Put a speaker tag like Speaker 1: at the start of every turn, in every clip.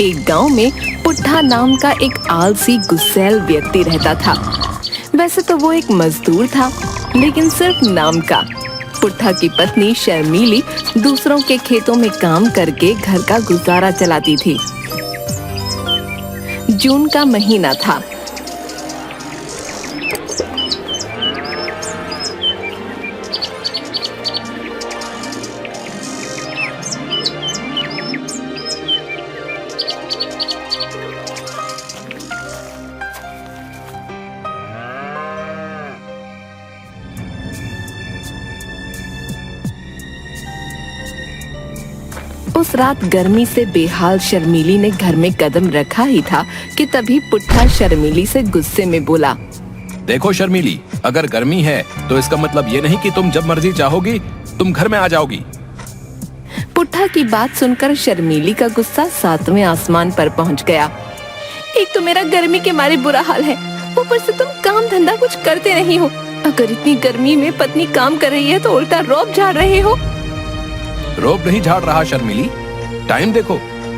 Speaker 1: एक गांव में पुट्ठा नाम का एक आलसी गुस्सैल व्यक्ति रहता था। वैसे तो वो एक मजदूर था, लेकिन सिर्फ नाम का। पुट्ठा की पत्नी शर्मीली दूसरों के खेतों में काम करके घर का गुजारा चलाती थी। जून का महीना था। उस रात गर्मी से बेहाल शर्मीली ने घर में कदम रखा ही था कि तभी पुट्ठा शर्मीली से गुस्से में बोला,
Speaker 2: देखो शर्मीली, अगर गर्मी है तो इसका मतलब ये नहीं कि तुम जब मर्जी चाहोगी तुम घर में आ जाओगी।
Speaker 1: पुट्ठा की बात सुनकर शर्मीली का गुस्सा 7वें आसमान पर पहुंच गया। एक तो मेरा गर्मी के मारे बुरा हाल है, ऊपर से तुम काम धंधा कुछ करते नहीं हो। अगर इतनी गर्मी में पत्नी काम कर रही है तो उल्टा रौब झाड़ रहे हो।
Speaker 2: रोब नहीं झाड़ रहा शर्मीली, टाइम देखो,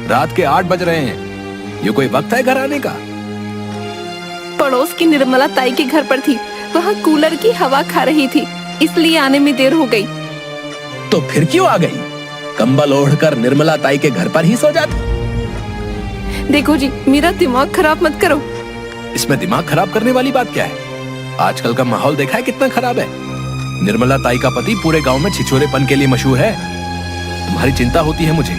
Speaker 2: रात के 8 बज रहे हैं। ये कोई वक्त है घर आने का?
Speaker 1: पड़ोस की निर्मला ताई के घर पर थी, वहाँ कूलर की हवा खा रही थी, इसलिए आने में देर हो गई।
Speaker 2: तो फिर क्यों आ गई? कंबल ओढ़कर निर्मला ताई के घर पर ही सो जाती।
Speaker 1: देखो जी, मेरा दिमाग खराब मत करो।
Speaker 2: इसमें दिमाग खराब करने वाली बात क्या है? आजकल का माहौल देखा है कितना खराब है। निर्मला ताई का पति पूरे गांव में छिछोरेपन के लिए मशहूर है। तुम्हारी चिंता होती है मुझे।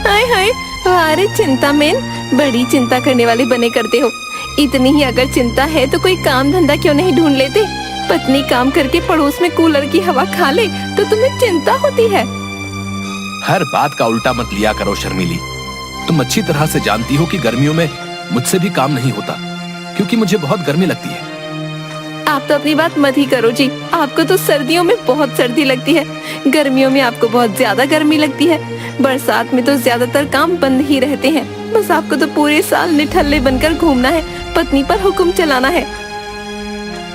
Speaker 1: हाय हाय, अरे चिंता मैन, बड़ी चिंता करने वाले बने करते हो। इतनी ही अगर चिंता है तो कोई काम धंधा क्यों नहीं ढूंढ लेते? पत्नी काम करके पड़ोस में कूलर की हवा खा ले तो तुम्हें चिंता होती है।
Speaker 2: हर बात का उल्टा मत लिया करो शर्मीली। तुम अच्छी तरह से जानती हो कि गर्मियों में मुझसे भी काम नहीं होता, क्योंकि मुझे बहुत गर्मी लगती है।
Speaker 1: आप तो अपनी बात मत ही करो जी, आपको तो सर्दियों में बहुत सर्दी लगती है, गर्मियों में आपको बहुत ज्यादा गर्मी लगती है, बरसात में तो ज्यादातर काम बंद ही रहते हैं। बस आपको तो पूरे साल निठल्ले बनकर घूमना है, पत्नी पर हुक्म चलाना है।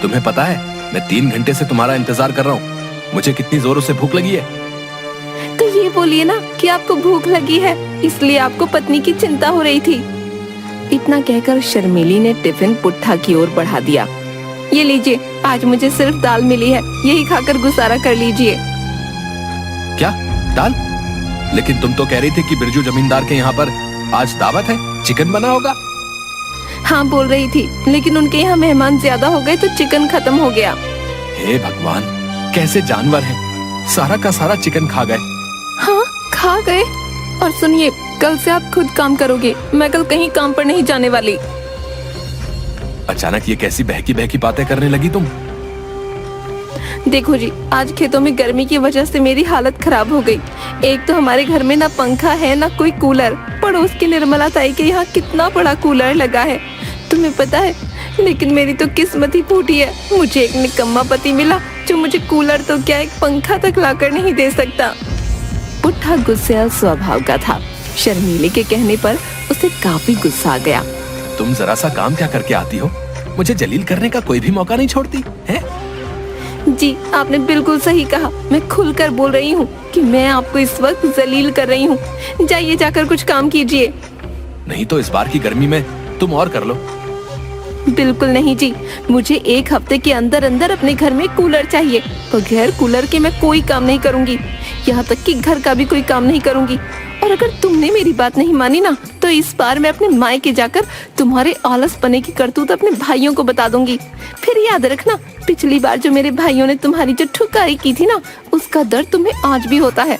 Speaker 2: तुम्हें पता है, मैं 3 घंटे से तुम्हारा इंतजार कर रहा हूँ। मुझे कितनी जोरों से भूख लगी है।
Speaker 1: तो ये बोलिए ना कि आपको भूख लगी है, इसलिए आपको पत्नी की चिंता हो रही थी। इतना कहकर शर्मीली ने टिफिन पुट्ठा की ओर बढ़ा दिया। ये लीजिए, आज मुझे सिर्फ दाल मिली है, यही खाकर गुजारा कर लीजिए।
Speaker 2: क्या दाल? लेकिन तुम तो कह रही थी कि बिरजू जमींदार के यहाँ पर आज दावत है, चिकन बना होगा।
Speaker 1: हाँ बोल रही थी, लेकिन उनके यहाँ मेहमान ज्यादा हो गए तो चिकन खत्म हो गया।
Speaker 2: हे भगवान, कैसे जानवर हैं, सारा का सारा चिकन खा गए।
Speaker 1: हाँ खा गए। और सुनिए, कल से आप खुद काम करोगे, मैं कल कहीं काम पर नहीं जाने वाली।
Speaker 2: अचानक ये कैसी बहकी बहकी बातें करने लगी तुम?
Speaker 1: देखो जी, आज खेतों में गर्मी की वजह से मेरी हालत खराब हो गई। एक तो हमारे घर में ना पंखा है ना कोई कूलर। पड़ोस की निर्मला ताई के यहाँ कितना बड़ा कूलर लगा है, तुम्हें पता है? लेकिन मेरी तो किस्मत ही फूटी है। मुझे एक निकम्मा पति मिला जो मुझे कूलर तो क्या, एक पंखा तक लाकर नहीं दे सकता। पुट्ठा गुस्सैल स्वभाव का था। शर्मीली के कहने पर उसे काफी गुस्सा आ गया।
Speaker 2: तुम जरा सा काम क्या करके आती हो, मुझे जलील करने का कोई भी मौका नहीं छोड़ती है?
Speaker 1: जी, आपने बिल्कुल सही कहा। मैं खुलकर बोल रही हूँ कि मैं आपको इस वक्त जलील कर रही हूँ। जाइए, जाकर कुछ काम कीजिए।
Speaker 2: नहीं तो इस बार की गर्मी में तुम और कर लो।
Speaker 1: बिल्कुल नहीं जी, मुझे 1 हफ्ते के अंदर अंदर अपने घर में कूलर चाहिए। बगैर कूलर के मैं कोई काम नहीं करूँगी, यहाँ तक कि घर का भी कोई काम नहीं करूँगी। और अगर तुमने मेरी बात नहीं मानी ना, तो इस बार मैं अपने मायके जाकर तुम्हारे आलस पने की करतूत अपने भाइयों को बता दूंगी। फिर याद रखना, पिछली बार जो मेरे भाइयों ने तुम्हारी जो ठुकाई की थी ना, उसका दर्द तुम्हें आज भी होता है।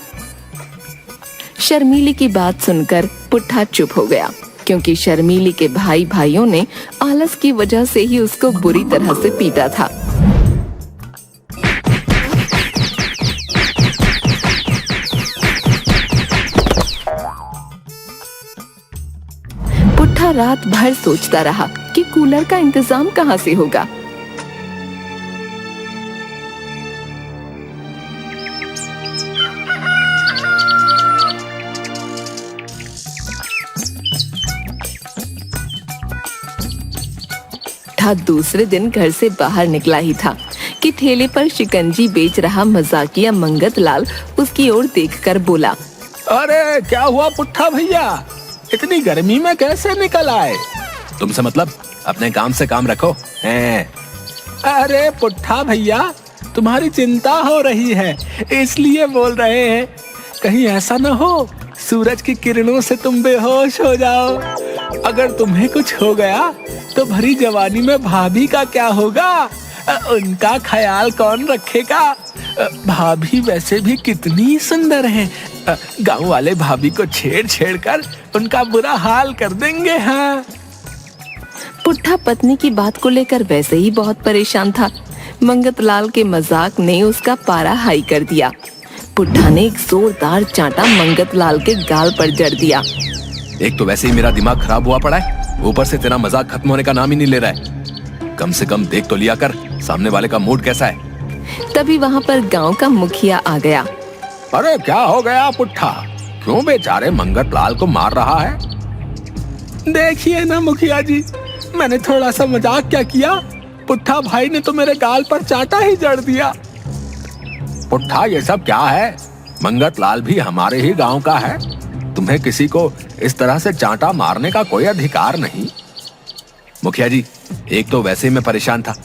Speaker 1: शर्मीली की बात सुनकर पुट्ठा चुप हो गया, क्योंकि शर्मीली के भाइयों ने आलस की वजह से ही उसको बुरी तरह से पीटा था। पुट्ठा रात भर सोचता रहा कि कूलर का इंतजाम कहाँ से होगा। पुट्ठा दूसरे दिन घर से बाहर निकला ही था कि ठेले पर शिकंजी बेच रहा मजाकिया मंगत लाल उसकी ओर देखकर बोला,
Speaker 2: अरे क्या हुआ पुट्ठा भैया, इतनी गर्मी में कैसे निकल आए? तुमसे मतलब, अपने काम से काम रखो। हैं? अरे पुट्ठा भैया, तुम्हारी चिंता हो रही है इसलिए बोल रहे हैं। कहीं ऐसा ना हो सूरज की किरणों से तुम बेहोश हो जाओ। अगर तुम्हें कुछ हो गया तो भरी जवानी में भाभी का क्या होगा? उनका ख्याल कौन रखेगा? भाभी वैसे भी कितनी सुंदर हैं। गांव वाले भाभी को छेड़ छेड़ कर उनका बुरा हाल कर देंगे। हाँ।
Speaker 1: पुट्ठा पत्नी की बात को लेकर वैसे ही बहुत परेशान था। मंगतलाल के मजाक ने उसका पारा हाई कर दिया। पुट्ठा ने एक जोरदार चांटा मंगतलाल के गाल पर जड़ दिया।
Speaker 2: एक तो वैसे ही मेरा दिमाग खराब हुआ पड़ा है, ऊपर से तेरा मजाक खत्म होने का नाम ही नहीं ले रहा है। कम से कम देख तो लिया कर सामने वाले का मूड कैसा है।
Speaker 1: तभी वहाँ पर गांव का मुखिया आ गया।
Speaker 2: अरे क्या हो गया पुट्ठा, क्यों बेचारे मंगतलाल को मार रहा है? देखिए ना मुखिया जी, मैंने थोड़ा सा मजाक क्या किया, पुट्ठा भाई ने तो मेरे गाल पर चांटा ही जड़ दिया। पुट्ठा ये सब क्या है? मंगतलाल भी हमारे ही गांव का है। तुम्हें किसी को इस तरह से चांटा मारने का कोई अधिकार नहीं। मुखिया जी, एक तो वैसे ही मैं परेशान था,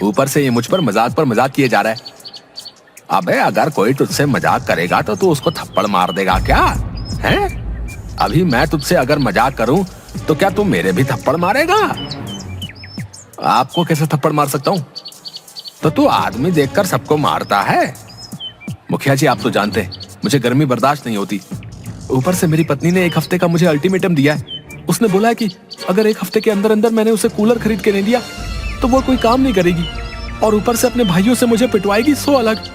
Speaker 2: ऊपर से ये मुझ पर मजाक किए जा रहा है। अबे अगर कोई तुझसे मजाक करेगा तो तू उसको थप्पड़ मार देगा क्या? हैं? अभी मैं तुझसे अगर मजाक करूं तो क्या तू मेरे भी थप्पड़ मारेगा? आपको कैसे थप्पड़ मार सकता हूं? तो तू आदमी देखकर सबको मारता है। मुखिया जी, आप तो जानते हैं मुझे गर्मी बर्दाश्त नहीं होती। ऊपर से मेरी पत्नी ने 1 हफ्ते का मुझे अल्टीमेटम दिया है। उसने बोला है कि अगर 1 हफ्ते के अंदर अंदर मैंने उसे कूलर खरीद के नहीं दिया तो वो कोई काम नहीं करेगी, और ऊपर से अपने भाइयों से मुझे पिटवाएगी। सो अलग।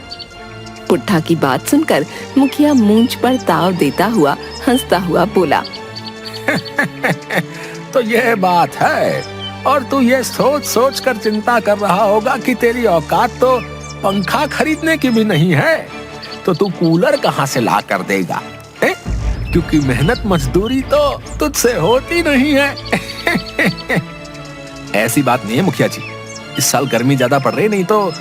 Speaker 1: पुट्ठा की बात सुनकर मुखिया मूंछ पर ताव देता हुआ हंसता हुआ बोला,
Speaker 2: तो यह बात है, और तू ये सोच सोच कर चिंता कर रहा होगा कि तेरी औकात तो पंखा खरीदने की भी नहीं है, तो तू कूलर कहाँ से ला कर देगा? क्योंकि मेहनत मजदूरी तो तुझसे होती नहीं है। ऐसी बात नहीं है मुखिया जी, इस साल गर्मी ज्यादा पड़ रही, नहीं तो।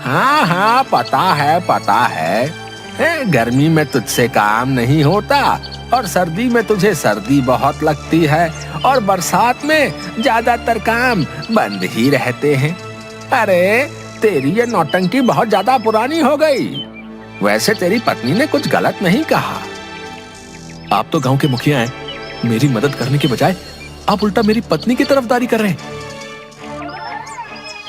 Speaker 2: हाँ पता है, गर्मी में तुझसे काम नहीं होता, और सर्दी में तुझे सर्दी बहुत लगती है, और बरसात में ज्यादातर काम बंद ही रहते हैं। अरे तेरी ये नौटंकी बहुत ज्यादा पुरानी हो गई। वैसे तेरी पत्नी ने कुछ गलत नहीं कहा। आप तो गांव के मुखिया हैं, मेरी मदद करने के बजाय आप उल्टा मेरी पत्नी की तरफदारी कर रहे हैं।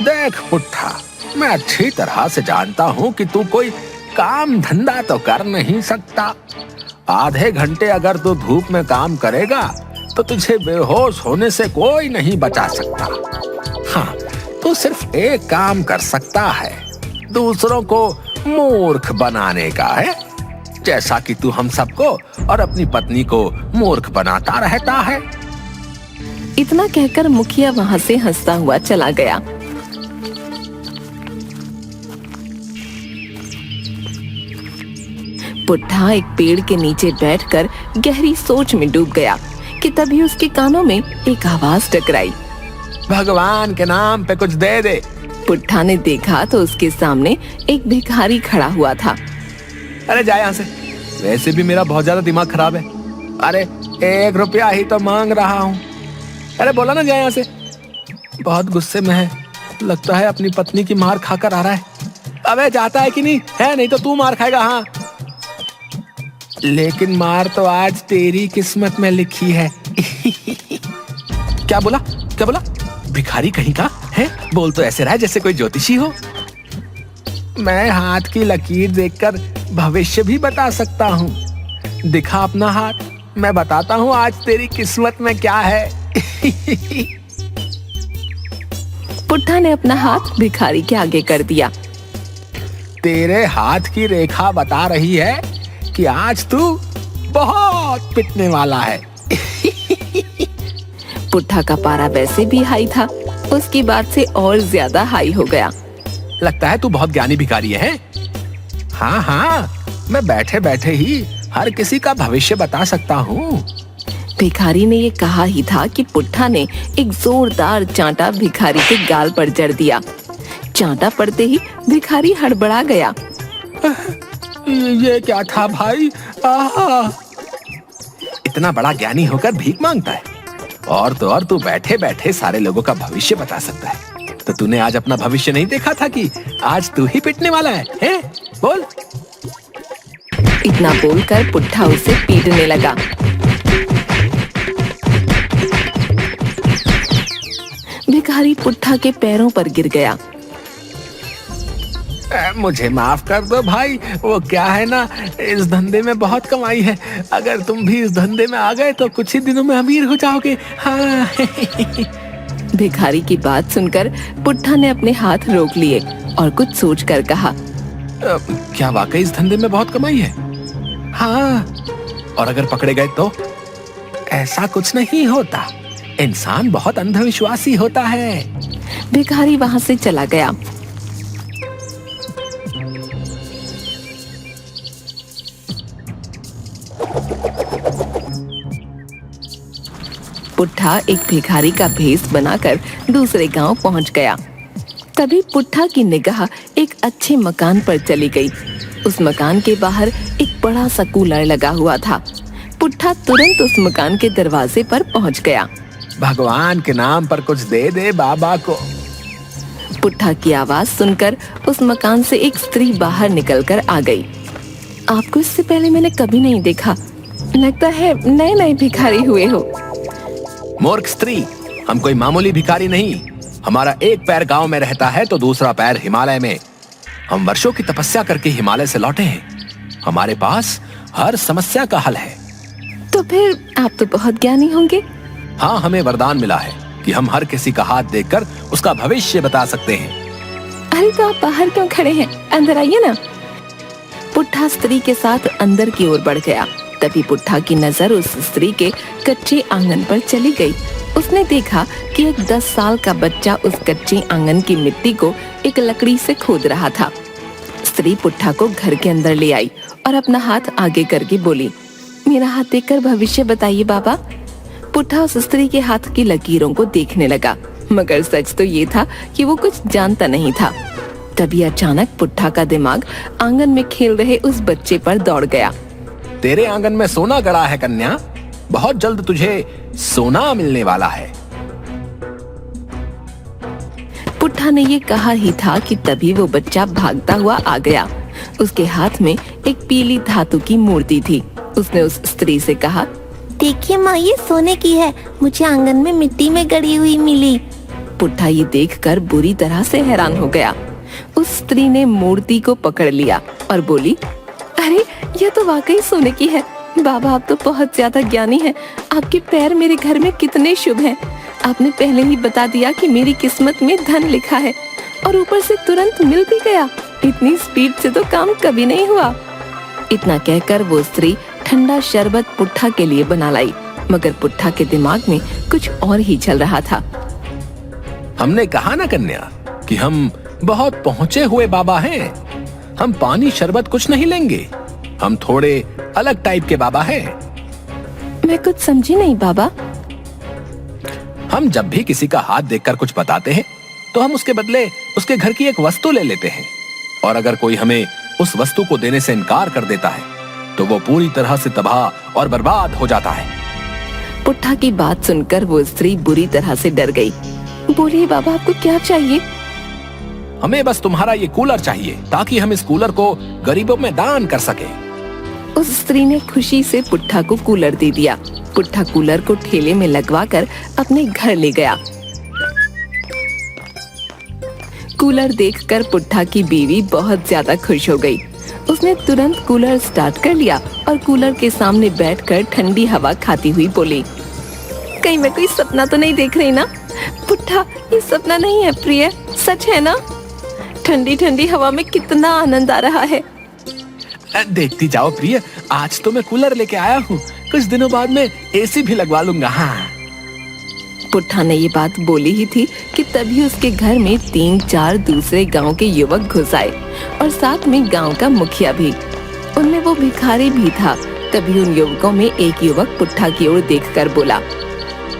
Speaker 2: देख पुट्ठा, मैं अच्छी तरह से जानता हूँ कि तू कोई काम धंधा तो कर नहीं सकता। आधे घंटे अगर तू धूप में काम करेगा तो तुझे बेहोश होने से कोई नहीं बचा सकता। हाँ, तू सिर्फ एक काम कर सकता है, दूसरों को मूर्ख बनाने का है, जैसा कि तू हम सबको और अपनी पत्नी को मूर्ख बनाता रहता है।
Speaker 1: इतना कहकर मुखिया वहाँ से हंसता हुआ चला गया। पुट्ठा एक पेड़ के नीचे बैठकर गहरी सोच में डूब गया कि तभी उसके कानों में एक आवाज टकराई।
Speaker 2: भगवान के नाम पे कुछ दे दे।
Speaker 1: पुट्ठा ने देखा तो उसके सामने एक भिखारी खड़ा हुआ था।
Speaker 2: अरे जा यहाँ से, वैसे भी मेरा बहुत ज्यादा दिमाग खराब है। अरे 1 रुपया ही तो मांग रहा हूँ। अरे बोला ना जा यहाँ से। बहुत गुस्से में है, लगता है अपनी पत्नी की मार खाकर आ रहा है। अबे जाता है कि नहीं है? नहीं तो तू मार खाएगा। हाँ, लेकिन मार तो आज तेरी किस्मत में लिखी है। क्या बोला? भिखारी कहीं का है? बोल तो ऐसे रहा है जैसे कोई ज्योतिषी हो। मैं हाथ की लकीर देखकर भविष्य भी बता सकता हूँ। दिखा अपना हाथ, मैं बताता हूँ आज तेरी किस्मत में क्या है।
Speaker 1: पुट्ठा ने अपना हाथ भिखारी के आगे कर दिया।
Speaker 2: तेरे हाथ की रेखा बता रही है कि आज तू बहुत पिटने वाला है।
Speaker 1: पुट्ठा का पारा वैसे भी हाई था, उसकी बात से और ज्यादा हाई हो गया।
Speaker 2: लगता है तू बहुत ज्ञानी भिखारी है। हाँ, मैं बैठे बैठे ही हर किसी का भविष्य बता सकता हूँ।
Speaker 1: भिखारी ने ये कहा ही था कि पुट्ठा ने एक जोरदार चांटा भिखारी के गाल पर जड़ दिया। चांटा पड़ते ही भिखारी हड़बड़ा गया।
Speaker 2: ये क्या था भाई? इतना बड़ा ज्ञानी होकर भीख मांगता है। और तो और तू बैठे बैठे सारे लोगों का भविष्य बता सकता है। तो तूने आज अपना भविष्य नहीं देखा था कि आज तू ही पिटने वाला है, हैं? बोल।
Speaker 1: इतना बोलकर पुट्ठा उसे पीटने लगा। भिखारी पुट्ठा के पैरों पर गिर गया।
Speaker 2: मुझे माफ कर दो भाई, वो क्या है ना, इस धंधे में बहुत कमाई है। अगर तुम भी इस धंधे में आ गए तो कुछ ही दिनों में अमीर हो जाओगे। हाँ।
Speaker 1: भिखारी की बात सुनकर पुट्ठा ने अपने हाथ रोक लिए और कुछ सोचकर कहा,
Speaker 2: क्या वाकई इस धंधे में बहुत कमाई है? हाँ, और अगर पकड़े गए तो? ऐसा कुछ नहीं होता, इंसान बहुत अंधविश्वासी होता है।
Speaker 1: भिखारी वहां से चला गया। पुट्ठा एक भिखारी का भेष बनाकर दूसरे गांव पहुंच गया। तभी पुट्ठा की निगाह एक अच्छे मकान पर चली गई। उस मकान के बाहर एक बड़ा सा कूलर लगा हुआ था। पुट्ठा तुरंत उस मकान के दरवाजे पर पहुंच गया।
Speaker 2: भगवान के नाम पर कुछ दे दे बाबा को।
Speaker 1: पुट्ठा की आवाज सुनकर उस मकान से एक स्त्री बाहर निकलकर आ गई। आपको इससे पहले मैंने कभी नहीं देखा, लगता है नए नए भिखारी हुए हो।
Speaker 2: मूर्ख स्त्री, हम कोई मामूली भिखारी नहीं। हमारा एक पैर गांव में रहता है तो दूसरा पैर हिमालय में। हम वर्षों की तपस्या करके हिमालय से लौटे हैं। हमारे पास हर समस्या का हल है।
Speaker 1: तो फिर आप तो बहुत ज्ञानी होंगे।
Speaker 2: हाँ, हमें वरदान मिला है कि हम हर किसी का हाथ देखकर उसका भविष्य बता सकते हैं।
Speaker 1: अरे तो आप बाहर क्यों खड़े हैं, अंदर आइए ना। पुट्ठा स्त्री के साथ अंदर की ओर बढ़ गया। तभी पुट्ठा की नजर उस स्त्री के कच्चे आंगन पर चली गई। उसने देखा कि एक 10 साल का बच्चा उस कच्चे आंगन की मिट्टी को एक लकड़ी से खोद रहा था। स्त्री पुट्ठा को घर के अंदर ले आई और अपना हाथ आगे करके बोली, मेरा हाथ देखकर भविष्य बताइए बाबा। पुट्ठा उस स्त्री के हाथ की लकीरों को देखने लगा, मगर सच तो ये था कि वो कुछ जानता नहीं था। तभी अचानक पुट्ठा का दिमाग आंगन में खेल रहे उस बच्चे पर दौड़ गया।
Speaker 2: तेरे आंगन में सोना गड़ा है कन्या, बहुत जल्द तुझे सोना मिलने वाला है।
Speaker 1: पुट्ठा ने ये कहा ही था कि तभी वो बच्चा भागता हुआ आ गया। उसके हाथ में एक पीली धातु की मूर्ति थी। उसने उस स्त्री से कहा,
Speaker 3: देखिए माँ, ये सोने की है, मुझे आंगन में मिट्टी में गड़ी हुई मिली।
Speaker 1: पुट्ठा ये देखकर बुरी तरह से हैरान हो गया। उस स्त्री ने मूर्ति को पकड़ लिया और बोली, अरे यह तो वाकई सोने की है। बाबा, आप तो बहुत ज्यादा ज्ञानी हैं। आपके पैर मेरे घर में कितने शुभ हैं। आपने पहले ही बता दिया कि मेरी किस्मत में धन लिखा है और ऊपर से तुरंत मिल भी गया। इतनी स्पीड से तो काम कभी नहीं हुआ। इतना कहकर वो स्त्री ठंडा शरबत पुट्ठा के लिए बना लाई, मगर पुट्ठा के दिमाग में कुछ और ही चल रहा था।
Speaker 2: हमने कहा ना कन्या कि हम बहुत पहुंचे हुए बाबा हैं। हम पानी शरबत कुछ नहीं लेंगे, हम थोड़े अलग टाइप के बाबा हैं।
Speaker 1: मैं कुछ समझी नहीं बाबा।
Speaker 2: हम जब भी किसी का हाथ देखकर कुछ बताते हैं तो हम उसके बदले उसके घर की एक वस्तु ले लेते हैं, और अगर कोई हमें उस वस्तु को देने से इनकार कर देता है तो वो पूरी तरह से तबाह और बर्बाद हो जाता है।
Speaker 1: पुट्ठा की बात सुनकर वो स्त्री बुरी तरह से डर गई। बोलिए बाबा, आपको क्या चाहिए?
Speaker 2: हमें बस तुम्हारा ये कूलर चाहिए ताकि हम इस कूलर को गरीबों में दान कर सके।
Speaker 1: उस स्त्री ने खुशी से पुट्ठा को कूलर दे दिया। पुट्ठा कूलर को ठेले में लगवाकर अपने घर ले गया। कूलर देखकर पुट्ठा की बीवी बहुत ज्यादा खुश हो गई। उसने तुरंत कूलर स्टार्ट कर लिया और कूलर के सामने बैठकर ठंडी हवा खाती हुई बोली, कहीं मैं कोई सपना तो नहीं देख रही ना? पुट्ठा, ये सपना नहीं है प्रिय, सच है ना? ठंडी ठंडी हवा में कितना आनंद आ रहा है।
Speaker 2: देखती जाओ प्रिय, आज तो मैं कूलर लेके आया हूँ, कुछ दिनों बाद मैं एसी भी लगवा लूंगा। हाँ।
Speaker 1: पुट्ठा ने ये बात बोली ही थी कि तभी उसके घर में 3-4 दूसरे गांव के युवक घुस आए और साथ में गांव का मुखिया भी। उनमें वो भिखारी भी था। तभी उन युवकों में एक युवक पुट्ठा की ओर देखकर बोला,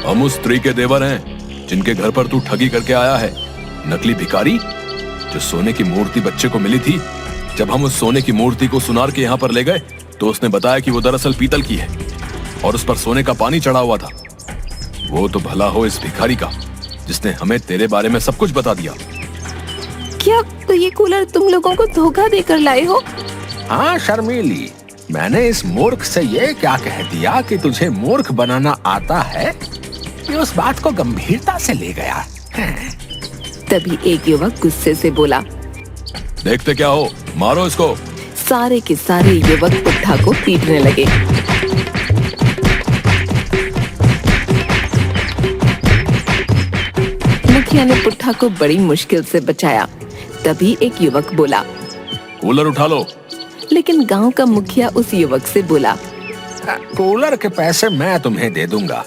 Speaker 2: हम उस स्त्री के देवर हैं जिनके घर पर तू ठगी करके आया है। नकली भिखारी जो सोने की मूर्ति बच्चे को मिली थी। जब हम उस सोने की मूर्ति को सुनार के यहाँ पर ले गए तो उसने बताया कि वो दरअसल पीतल की है।
Speaker 4: और उस पर सोने का पानी चढ़ा हुआ था। वो तो भला हो इस भिखारी का जिसने हमें तेरे बारे में सब कुछ बता दिया।
Speaker 1: क्या तो ये कूलर तुम लोगों को धोखा देकर लाए हो?
Speaker 2: हाँ शर्मीली, मैंने इस मूर्ख से ये क्या कह दिया कि तुझे मूर्ख बनाना आता है? ये उस बात को गंभीरता से ले गया।
Speaker 1: तभी एक युवक गुस्से से बोला।
Speaker 4: देखते क्या हो, मारो इसको।
Speaker 1: सारे के सारे युवक पुट्ठा को पीटने लगे। मुखिया ने पुट्ठा को बड़ी मुश्किल से बचाया। तभी एक युवक बोला,
Speaker 4: कूलर उठा लो।
Speaker 1: लेकिन गांव का मुखिया उस युवक से बोला,
Speaker 2: कूलर के पैसे मैं तुम्हें दे दूंगा।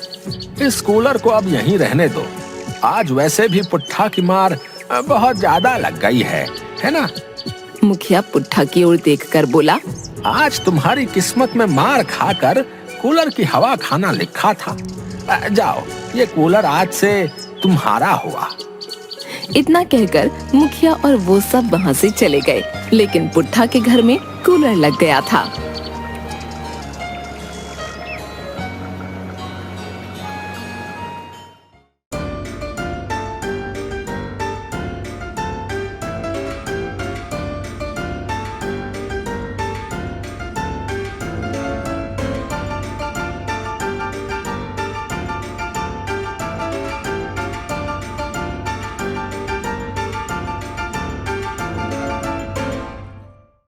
Speaker 2: इस कूलर को अब यहीं रहने दो। आज वैसे भी पुट्ठा की मार बहुत ज्यादा लग गई है ना?
Speaker 1: मुखिया पुट्ठा की ओर देखकर बोला,
Speaker 2: आज तुम्हारी किस्मत में मार खाकर कूलर की हवा खाना लिखा था। जाओ, ये कूलर आज से तुम्हारा हुआ।
Speaker 1: इतना कहकर मुखिया और वो सब वहाँ से चले गए। लेकिन पुट्ठा के घर में कूलर लग गया था।